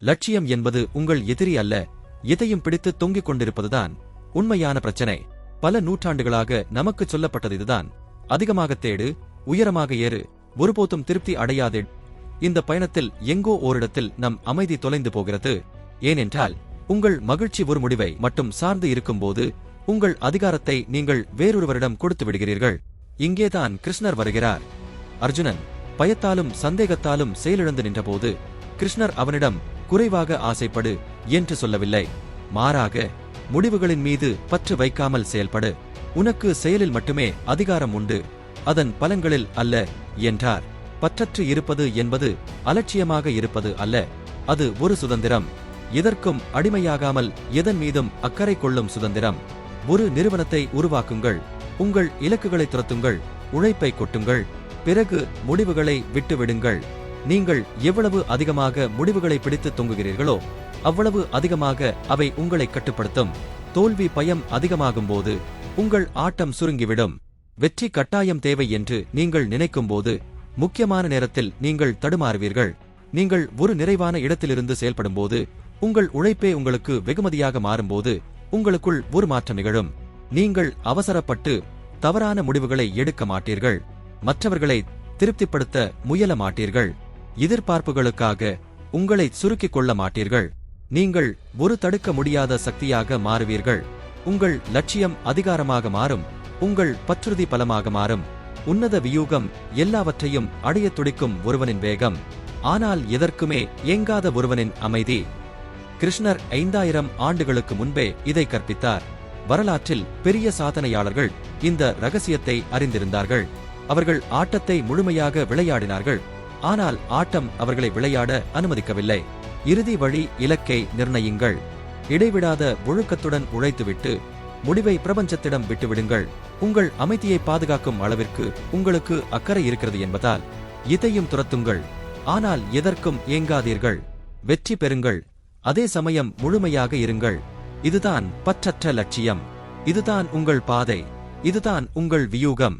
லட்சியம் என்பது உங்கள் எதிரி அல்ல, எதையும் பிடித்து தொங்கிக் கொண்டிருப்பதுதான் உண்மையான பிரச்சனை. பல நூற்றாண்டுகளாக நமக்குச் சொல்லப்பட்டது இதுதான். அதிகமாக தேடு, உயரமாக ஏறு, ஒருபோதும் திருப்தி அடையாதே. இந்த பயணத்தில் எங்கோ ஓரிடத்தில் நம் அமைதி தொலைந்து போகிறது. ஏனென்றால் உங்கள் மகிழ்ச்சி ஒரு முடிவை மட்டும் சார்ந்து இருக்கும்போது உங்கள் அதிகாரத்தை நீங்கள் வேறொருவரிடம் கொடுத்து விடுகிறீர்கள். இங்கேதான் கிருஷ்ணர் வருகிறார். அர்ஜுனன் பயத்தாலும் சந்தேகத்தாலும் செயலிழந்து நின்றபோது கிருஷ்ணர் அவனிடம் குறைவாக ஆசைப்படு என்று சொல்லவில்லை. மாறாக, முடிவுகளின் மீது பற்று வைக்காமல் செயல்படு. உனக்கு செயலில் மட்டுமே அதிகாரம் உண்டு, அதன் பலன்களில் அல்ல என்றார். பற்றற்று இருப்பது என்பது அலட்சியமாக இருப்பது அல்ல, அது ஒரு சுதந்திரம். எதற்கும் அடிமையாகாமல் எதன் மீதும் அக்கறை கொள்ளும் சுதந்திரம். ஒரு நிறுவனத்தை உருவாக்குங்கள், உங்கள் இலக்குகளை துரத்துங்கள், உழைப்பை கொட்டுங்கள், பிறகு முடிவுகளை விட்டுவிடுங்கள். நீங்கள் எவ்வளவு அதிகமாக முடிவுகளை பிடித்து தொங்குகிறீர்களோ அவ்வளவு அதிகமாக அவை உங்களை கட்டுப்படுத்தும். தோல்வி பயம் அதிகமாகும்போது உங்கள் ஆட்டம் சுருங்கிவிடும். வெற்றி கட்டாயம் தேவை என்று நீங்கள் நினைக்கும்போது முக்கியமான நேரத்தில் நீங்கள் தடுமாறுவீர்கள். நீங்கள் ஒரு நிறைவான இடத்திலிருந்து செயல்படும்போது உங்கள் உழைப்பே உங்களுக்கு வெகுமதியாக மாறும்போது உங்களுக்குள் ஒரு மாற்றம் நிகழும். நீங்கள் அவசரப்பட்டு தவறான முடிவுகளை எடுக்க மாட்டீர்கள். மற்றவர்களை திருப்திப்படுத்த முயல மாட்டீர்கள். எதிர்பார்ப்புகளுக்காக உங்களை சுருக்கிக் கொள்ள மாட்டீர்கள். நீங்கள் ஒரு தடுக்க முடியாத சக்தியாக மாறுவீர்கள். உங்கள் லட்சியம் அதிகாரமாக மாறும், உங்கள் பற்றுறுதி பலமாக மாறும். உன்னத வியூகம் எல்லாவற்றையும் அடையத் துடிக்கும் ஒருவனின் வேகம், ஆனால் எதற்குமே ஏங்காத ஒருவனின் அமைதி. கிருஷ்ணர் 5000 ஆண்டுகளுக்கு முன்பே இதை கற்பித்தார். வரலாற்றில் பெரிய சாதனையாளர்கள் இந்த ரகசியத்தை அறிந்திருந்தார்கள். அவர்கள் ஆட்டத்தை முழுமையாக விளையாடினார்கள், ஆனால் ஆட்டம் அவர்களை விளையாட அனுமதிக்கவில்லை. இறுதி வழி இலக்கை நிர்ணயிங்கள். இடைவிடாத ஒழுக்கத்துடன் உழைத்துவிட்டு முடிவை பிரபஞ்சத்திடம் விட்டுவிடுங்கள். உங்கள் அமைதியை பாதுகாக்கும் அளவிற்கு உங்களுக்கு அக்கறை இருக்கிறது என்பதால் இதையும் துரத்துங்கள். ஆனால் எதற்கும் ஏங்காதீர்கள். வெற்றி பெறுங்கள், அதே சமயம் முழுமையாக இருங்கள். இதுதான் பற்றற்ற லட்சியம். இதுதான் உங்கள் பாதை. இதுதான் உங்கள் வியூகம்.